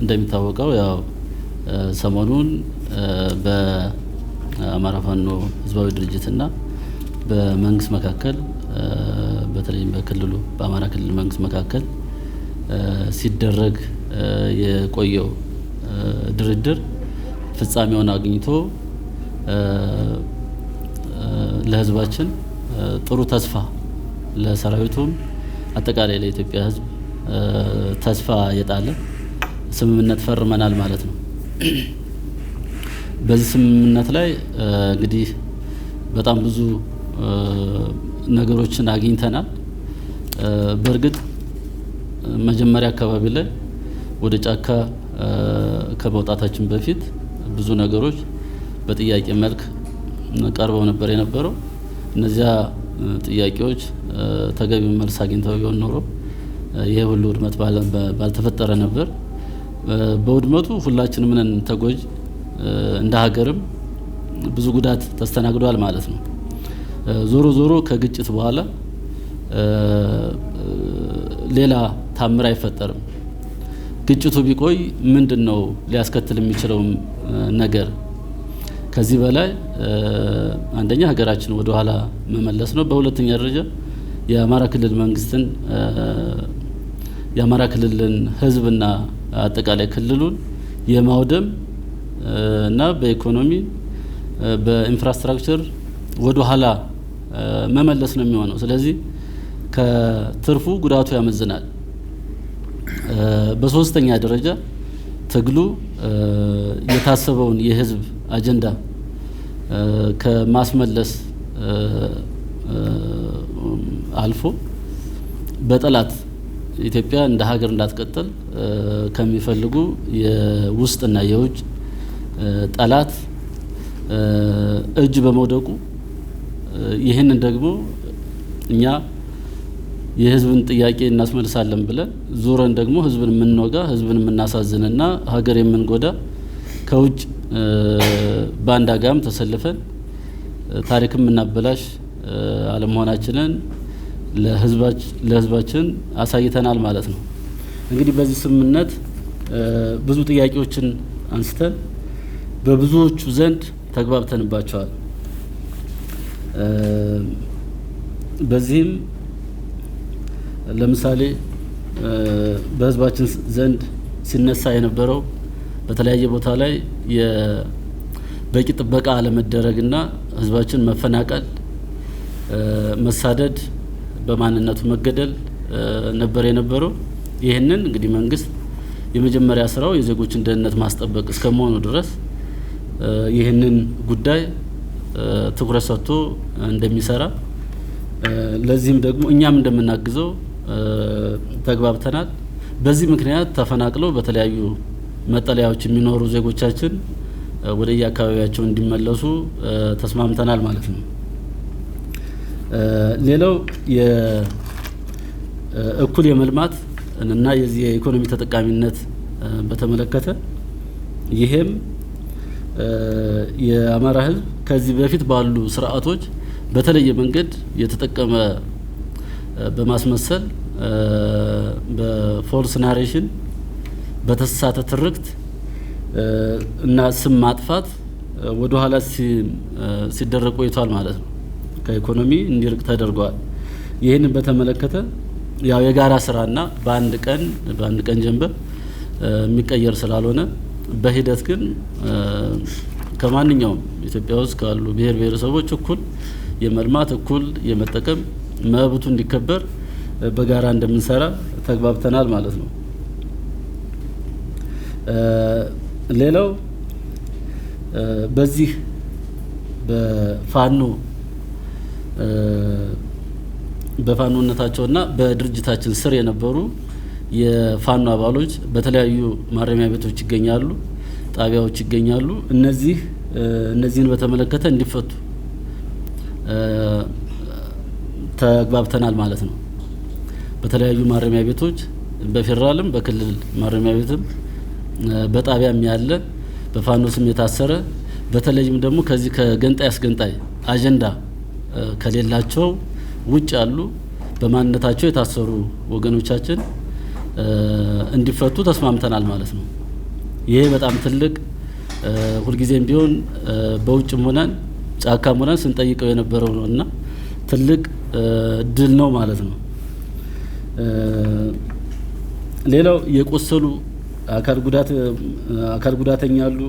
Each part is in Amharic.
እንደሚታወቀው ያው ሰሞኑን በአማራ ፋኖ ህዝባዊ ድርጅትና በመንግስት መካከል በተለይም በክልሉ በአማራ ክልል መንግስት መካከል ሲደረግ የቆየው ድርድር ፍጻሜውን አግኝቶ ለህዝባችን ጥሩ ተስፋ ለሰራዊቱም አጠቃላይ ለኢትዮጵያ ህዝብ ተስፋ የጣለ ስምምነት ፈርመናል ማለት ነው። በዚህ ስምምነት ላይ እንግዲህ በጣም ብዙ ነገሮችን አግኝተናል። በእርግጥ መጀመሪያ አካባቢ ላይ ወደ ጫካ ከመውጣታችን በፊት ብዙ ነገሮች በጥያቄ መልክ ቀርበው ነበር የነበረው። እነዚያ ጥያቄዎች ተገቢው መልስ አግኝተው ቢሆን ኖሮ ይህ ሁሉ ውድመት ባልተፈጠረ ነበር። በውድመቱ ሁላችንም ነን ተጎጂ፣ እንደ ሀገርም ብዙ ጉዳት ተስተናግዷል ማለት ነው። ዞሮ ዞሮ ከግጭት በኋላ ሌላ ታምር አይፈጠርም። ግጭቱ ቢቆይ ምንድነው ሊያስከትል የሚችለው ነገር? ከዚህ በላይ አንደኛ ሀገራችን ወደ ኋላ መመለስ ነው። በሁለተኛ ደረጃ የአማራ ክልል መንግስትን የአማራ ክልልን ህዝብና አጠቃላይ ክልሉን የማውደም እና በኢኮኖሚ በኢንፍራስትራክቸር ወደ ኋላ መመለስ ነው የሚሆነው። ስለዚህ ከትርፉ ጉዳቱ ያመዝናል። በሶስተኛ ደረጃ ትግሉ የታሰበውን የህዝብ አጀንዳ ከማስመለስ አልፎ በጠላት ኢትዮጵያ እንደ ሀገር እንዳትቀጥል ከሚፈልጉ የውስጥና የውጭ ጠላት እጅ በመውደቁ ይህንን ደግሞ እኛ የህዝብን ጥያቄ እናስመልሳለን ብለን ዞረን ደግሞ ህዝብን የምንወጋ ህዝብን የምናሳዝንና ሀገር የምንጎዳ ከውጭ ባንዳ ጋም ተሰልፈን ታሪክም የምናበላሽ አለመሆናችንን ለህዝባችን አሳይተናል ማለት ነው። እንግዲህ በዚህ ስምምነት ብዙ ጥያቄዎችን አንስተን በብዙዎቹ ዘንድ ተግባብተንባቸዋል። በዚህም ለምሳሌ በህዝባችን ዘንድ ሲነሳ የነበረው በተለያየ ቦታ ላይ የበቂ ጥበቃ አለመደረግና ህዝባችን መፈናቀል፣ መሳደድ፣ በማንነቱ መገደል ነበር የነበረው። ይህንን እንግዲህ መንግስት የመጀመሪያ ስራው የዜጎችን ደህንነት ማስጠበቅ እስከመሆኑ ድረስ ይህንን ጉዳይ ትኩረት ሰጥቶ እንደሚሰራ ለዚህም ደግሞ እኛም እንደምናግዘው ተግባብተናል። በዚህ ምክንያት ተፈናቅለው በተለያዩ መጠለያዎች የሚኖሩ ዜጎቻችን ወደ የአካባቢያቸው እንዲመለሱ ተስማምተናል ማለት ነው። ሌላው የእኩል የመልማት እና የዚህ የኢኮኖሚ ተጠቃሚነት በተመለከተ ይሄም የአማራ ህዝብ ከዚህ በፊት ባሉ ስርዓቶች በተለየ መንገድ የተጠቀመ በማስመሰል በፎልስ ናሬሽን በተሳሳተ ትርክት እና ስም ማጥፋት ወደ ኋላ ሲደረግ ቆይቷል ማለት ነው። ከኢኮኖሚ እንዲርቅ ተደርጓል። ይህንን በተመለከተ ያው የጋራ ስራና በአንድ ቀን ጀንበር የሚቀየር ስላልሆነ በሂደት ግን ከማንኛውም ኢትዮጵያ ውስጥ ካሉ ብሔር ብሔረሰቦች እኩል የመልማት እኩል የመጠቀም መብቱ እንዲከበር በጋራ እንደምንሰራ ተግባብተናል ማለት ነው። ሌላው በዚህ በፋኖነታቸውና በድርጅታችን ስር የነበሩ የፋኖ አባሎች በተለያዩ ማረሚያ ቤቶች ይገኛሉ፣ ጣቢያዎች ይገኛሉ። እነዚህን በተመለከተ እንዲፈቱ ተግባብተናል ማለት ነው። በተለያዩ ማረሚያ ቤቶች በፌደራልም በክልል ማረሚያ ቤትም በጣቢያም ያለ በፋኖ ስም የታሰረ በተለይም ደግሞ ከዚህ ከገንጣይ አስገንጣይ አጀንዳ ከሌላቸው ውጭ ያሉ በማንነታቸው የታሰሩ ወገኖቻችን እንዲፈቱ ተስማምተናል ማለት ነው። ይሄ በጣም ትልቅ ሁልጊዜም ቢሆን በውጭም ሆነን ጫካም ሆነን ስንጠይቀው የነበረው ነው እና ትልቅ ድል ነው ማለት ነው። ሌላው የቆሰሉ አካል ጉዳተኛ አሉ።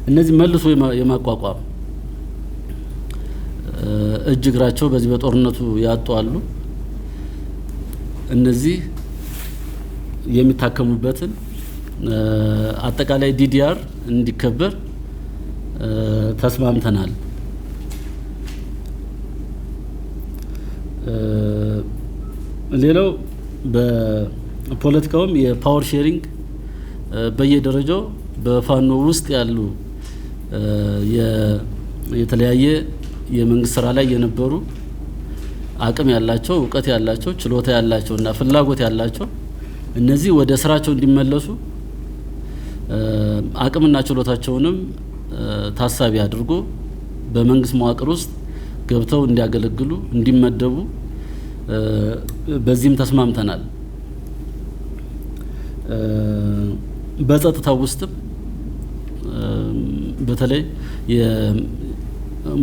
እነዚህ መልሶ የማቋቋም እጅ እግራቸው በዚህ በጦርነቱ ያጡ አሉ። እነዚህ የሚታከሙበትን አጠቃላይ ዲዲአር እንዲከበር ተስማምተናል። ሌላው በፖለቲካውም የፓወር ሼሪንግ በየደረጃው በፋኖ ውስጥ ያሉ የተለያየ የመንግስት ስራ ላይ የነበሩ አቅም ያላቸው እውቀት ያላቸው ችሎታ ያላቸው እና ፍላጎት ያላቸው እነዚህ ወደ ስራቸው እንዲመለሱ አቅምና ችሎታቸውንም ታሳቢ አድርጎ በመንግስት መዋቅር ውስጥ ገብተው እንዲያገለግሉ እንዲመደቡ በዚህም ተስማምተናል። በጸጥታው ውስጥም በተለይ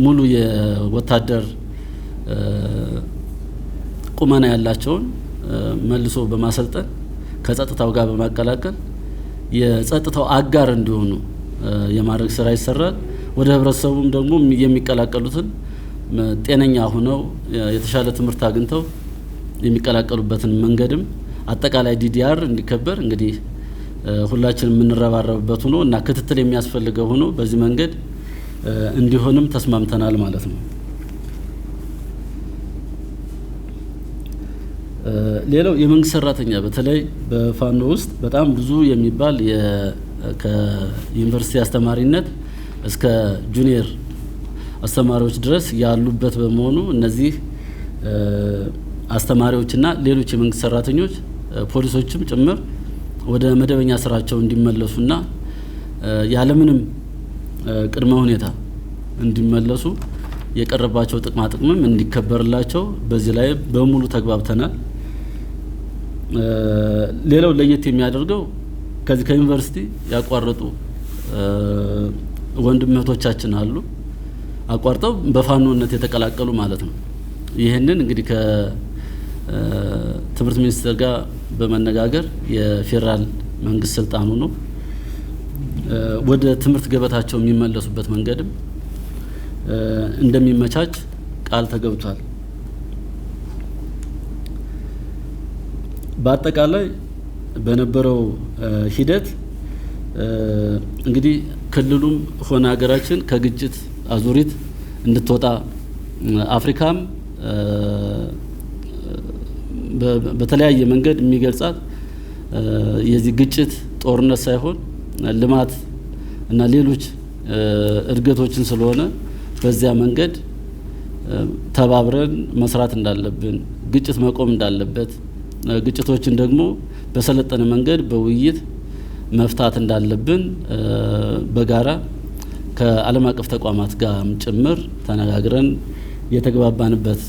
ሙሉ የወታደር ቁመና ያላቸውን መልሶ በማሰልጠን ከጸጥታው ጋር በማቀላቀል የጸጥታው አጋር እንዲሆኑ የማድረግ ስራ ይሰራል። ወደ ህብረተሰቡም ደግሞ የሚቀላቀሉትን ጤነኛ ሆነው የተሻለ ትምህርት አግኝተው የሚቀላቀሉበትን መንገድም አጠቃላይ ዲዲአር እንዲከበር እንግዲህ ሁላችንም የምንረባረብበት ሆኖ እና ክትትል የሚያስፈልገው ሆኖ በዚህ መንገድ እንዲሆንም ተስማምተናል ማለት ነው። ሌላው የመንግስት ሰራተኛ በተለይ በፋኖ ውስጥ በጣም ብዙ የሚባል ከዩኒቨርሲቲ አስተማሪነት እስከ ጁኒየር አስተማሪዎች ድረስ ያሉበት በመሆኑ እነዚህ አስተማሪዎችና ሌሎች የመንግስት ሰራተኞች ፖሊሶችም ጭምር ወደ መደበኛ ስራቸው እንዲመለሱና ያለምንም ቅድመ ሁኔታ እንዲመለሱ የቀረባቸው ጥቅማ ጥቅምም እንዲከበርላቸው በዚህ ላይ በሙሉ ተግባብተናል። ሌላው ለየት የሚያደርገው ከዚህ ከዩኒቨርሲቲ ያቋረጡ ወንድም እህቶቻችን አሉ፣ አቋርጠው በፋኖነት የተቀላቀሉ ማለት ነው። ይህንን እንግዲህ ከትምህርት ሚኒስቴር ጋር በመነጋገር የፌዴራል መንግስት ስልጣኑ ነው ወደ ትምህርት ገበታቸው የሚመለሱበት መንገድም እንደሚመቻች ቃል ተገብቷል። በአጠቃላይ በነበረው ሂደት እንግዲህ ክልሉም ሆነ ሀገራችን ከግጭት አዙሪት እንድትወጣ አፍሪካም በተለያየ መንገድ የሚገልጻት የዚህ ግጭት ጦርነት ሳይሆን ልማት እና ሌሎች እድገቶችን ስለሆነ በዚያ መንገድ ተባብረን መስራት እንዳለብን፣ ግጭት መቆም እንዳለበት፣ ግጭቶችን ደግሞ በሰለጠነ መንገድ በውይይት መፍታት እንዳለብን በጋራ ከዓለም አቀፍ ተቋማት ጋርም ጭምር ተነጋግረን የተግባባንበት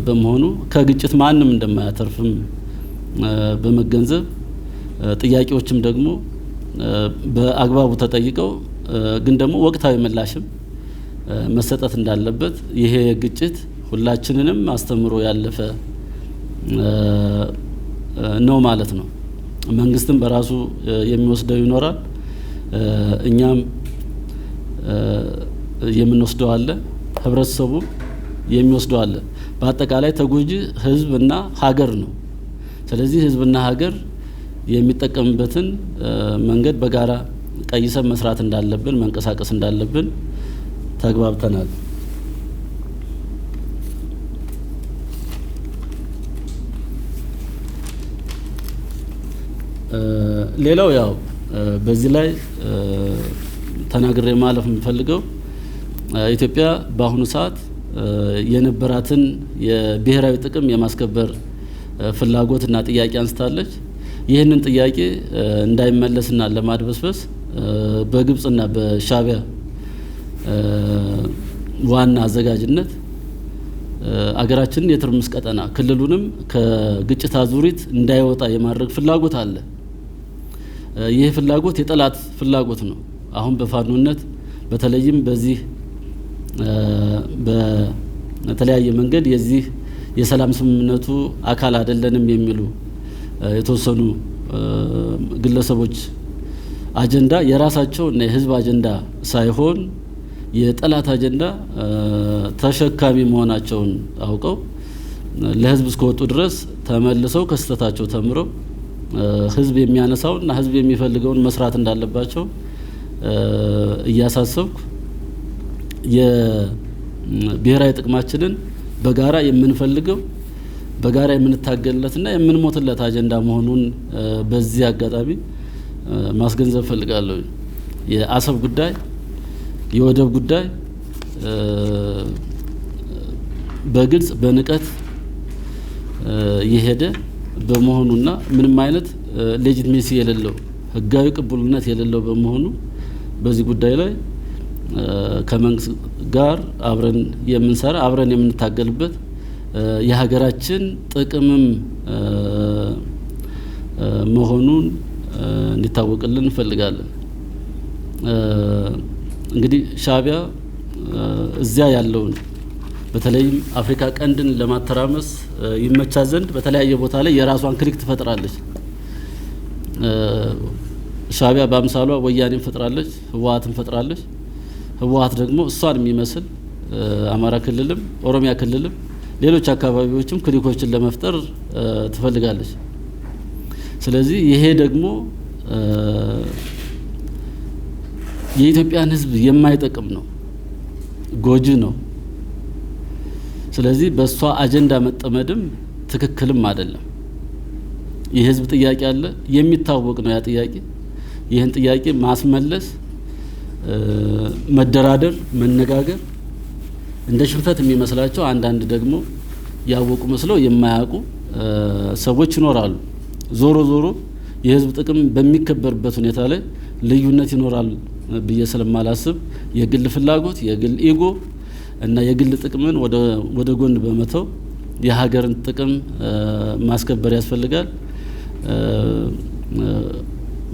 በመሆኑ ከግጭት ማንም እንደማያተርፍም በመገንዘብ ጥያቄዎችም ደግሞ በአግባቡ ተጠይቀው ግን ደግሞ ወቅታዊ ምላሽም መሰጠት እንዳለበት ይሄ ግጭት ሁላችንንም አስተምሮ ያለፈ ነው ማለት ነው። መንግስትም በራሱ የሚወስደው ይኖራል፣ እኛም የምንወስደው አለ፣ ህብረተሰቡ የሚወስደው አለ። በአጠቃላይ ተጎጂ ህዝብና ሀገር ነው። ስለዚህ ህዝብና ሀገር የሚጠቀምበትን መንገድ በጋራ ቀይሰን መስራት እንዳለብን፣ መንቀሳቀስ እንዳለብን ተግባብተናል። ሌላው ያው በዚህ ላይ ተናግሬ ማለፍ የምፈልገው ኢትዮጵያ በአሁኑ ሰዓት የነበራትን የብሔራዊ ጥቅም የማስከበር ፍላጎትና ጥያቄ አንስታለች። ይህንን ጥያቄ እንዳይመለስና ለማድበስበስ በግብጽና በሻዕቢያ ዋና አዘጋጅነት አገራችንን የትርምስ ቀጠና ክልሉንም ከግጭት አዙሪት እንዳይወጣ የማድረግ ፍላጎት አለ። ይህ ፍላጎት የጠላት ፍላጎት ነው። አሁን በፋኖነት በተለይም በዚህ በተለያየ መንገድ የዚህ የሰላም ስምምነቱ አካል አይደለንም የሚሉ የተወሰኑ ግለሰቦች አጀንዳ የራሳቸው እና የህዝብ አጀንዳ ሳይሆን የጠላት አጀንዳ ተሸካሚ መሆናቸውን አውቀው ለህዝብ እስከወጡ ድረስ ተመልሰው ከስተታቸው ተምረው ህዝብ የሚያነሳውና ህዝብ የሚፈልገውን መስራት እንዳለባቸው እያሳሰብኩ የብሔራዊ ጥቅማችንን በጋራ የምንፈልገው በጋራ የምንታገልለትና የምንሞትለት አጀንዳ መሆኑን በዚህ አጋጣሚ ማስገንዘብ ፈልጋለሁ። የአሰብ ጉዳይ የወደብ ጉዳይ በግልጽ በንቀት የሄደ በመሆኑና ምንም አይነት ሌጂቲሜሲ የሌለው ህጋዊ ቅቡልነት የሌለው በመሆኑ በዚህ ጉዳይ ላይ ከመንግስት ጋር አብረን የምንሰራ አብረን የምንታገልበት የሀገራችን ጥቅምም መሆኑን እንዲታወቅልን እንፈልጋለን። እንግዲህ ሻዕቢያ እዚያ ያለውን በተለይም አፍሪካ ቀንድን ለማተራመስ ይመቻ ዘንድ በተለያየ ቦታ ላይ የራሷን ክሊክ ትፈጥራለች። ሻዕቢያ በአምሳሏ ወያኔን ፈጥራለች፣ ህወሓትን ፈጥራለች። ህወሓት ደግሞ እሷን የሚመስል አማራ ክልልም ኦሮሚያ ክልልም ሌሎች አካባቢዎችም ክሊኮችን ለመፍጠር ትፈልጋለች። ስለዚህ ይሄ ደግሞ የኢትዮጵያን ህዝብ የማይጠቅም ነው፣ ጎጂ ነው። ስለዚህ በእሷ አጀንዳ መጠመድም ትክክልም አይደለም። የህዝብ ጥያቄ አለ፣ የሚታወቅ ነው ያ ጥያቄ። ይህን ጥያቄ ማስመለስ፣ መደራደር፣ መነጋገር እንደ ሽንፈት የሚመስላቸው አንዳንድ ደግሞ ያወቁ መስለው የማያውቁ ሰዎች ይኖራሉ። ዞሮ ዞሮ የህዝብ ጥቅም በሚከበርበት ሁኔታ ላይ ልዩነት ይኖራል ብዬ ስለማላስብ የግል ፍላጎት፣ የግል ኢጎ እና የግል ጥቅምን ወደ ጎን በመተው የሀገርን ጥቅም ማስከበር ያስፈልጋል።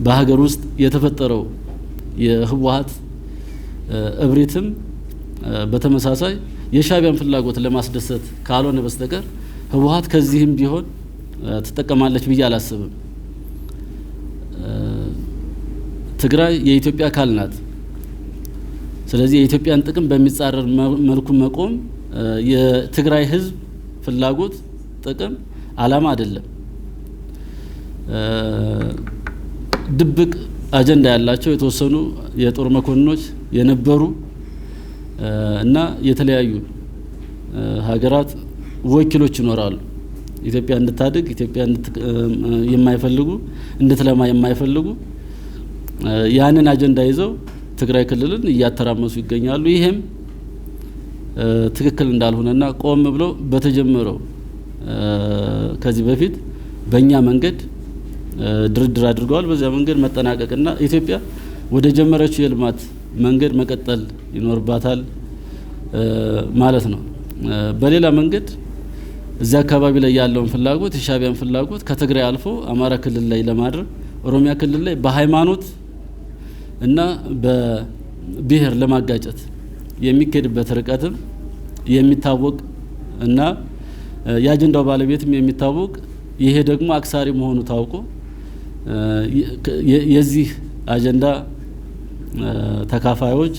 በሀገር ውስጥ የተፈጠረው የህወሓት እብሪትም በተመሳሳይ የሻዕቢያን ፍላጎት ለማስደሰት ካልሆነ በስተቀር ህወሓት ከዚህም ቢሆን ትጠቀማለች ብዬ አላስብም። ትግራይ የኢትዮጵያ አካል ናት። ስለዚህ የኢትዮጵያን ጥቅም በሚጻረር መልኩ መቆም የትግራይ ህዝብ ፍላጎት፣ ጥቅም፣ አላማ አይደለም። ድብቅ አጀንዳ ያላቸው የተወሰኑ የጦር መኮንኖች የነበሩ እና የተለያዩ ሀገራት ወኪሎች ይኖራሉ። ኢትዮጵያ እንድታድግ ኢትዮጵያ የማይፈልጉ እንድትለማ የማይፈልጉ ያንን አጀንዳ ይዘው ትግራይ ክልልን እያተራመሱ ይገኛሉ። ይሄም ትክክል እንዳልሆነና ቆም ብሎ በተጀመረው ከዚህ በፊት በእኛ መንገድ ድርድር አድርገዋል። በዚያ መንገድ መጠናቀቅና ኢትዮጵያ ወደ ጀመረችው የልማት መንገድ መቀጠል ይኖርባታል ማለት ነው። በሌላ መንገድ እዚያ አካባቢ ላይ ያለውን ፍላጎት የሻዕቢያን ፍላጎት ከትግራይ አልፎ አማራ ክልል ላይ ለማድረግ ኦሮሚያ ክልል ላይ በሃይማኖት እና በብሔር ለማጋጨት የሚካሄድበት ርቀትም የሚታወቅ እና የአጀንዳው ባለቤትም የሚታወቅ ይሄ ደግሞ አክሳሪ መሆኑ ታውቆ የዚህ አጀንዳ ተካፋዮች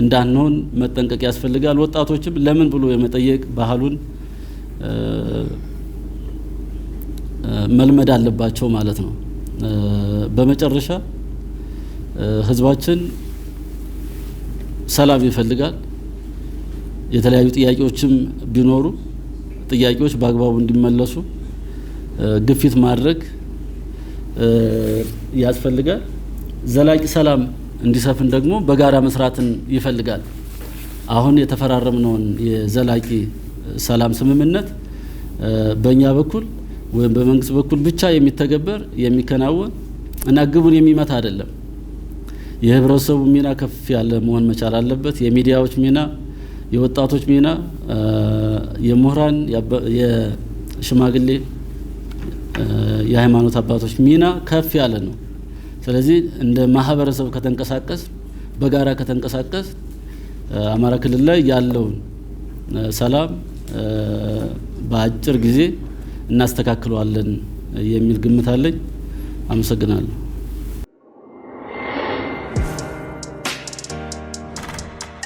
እንዳንሆን መጠንቀቅ ያስፈልጋል። ወጣቶችም ለምን ብሎ የመጠየቅ ባህሉን መልመድ አለባቸው ማለት ነው። በመጨረሻ ህዝባችን ሰላም ይፈልጋል። የተለያዩ ጥያቄዎችም ቢኖሩ ጥያቄዎች በአግባቡ እንዲመለሱ ግፊት ማድረግ ያስፈልጋል። ዘላቂ ሰላም እንዲሰፍን ደግሞ በጋራ መስራትን ይፈልጋል። አሁን የተፈራረምነውን የዘላቂ ሰላም ስምምነት በእኛ በኩል ወይም በመንግስት በኩል ብቻ የሚተገበር የሚከናወን እና ግቡን የሚመታ አይደለም። የህብረተሰቡ ሚና ከፍ ያለ መሆን መቻል አለበት። የሚዲያዎች ሚና፣ የወጣቶች ሚና፣ የምሁራን፣ የሽማግሌ፣ የሃይማኖት አባቶች ሚና ከፍ ያለ ነው። ስለዚህ እንደ ማህበረሰብ ከተንቀሳቀስ በጋራ ከተንቀሳቀስ አማራ ክልል ላይ ያለውን ሰላም በአጭር ጊዜ እናስተካክለዋለን የሚል ግምት አለኝ። አመሰግናለሁ።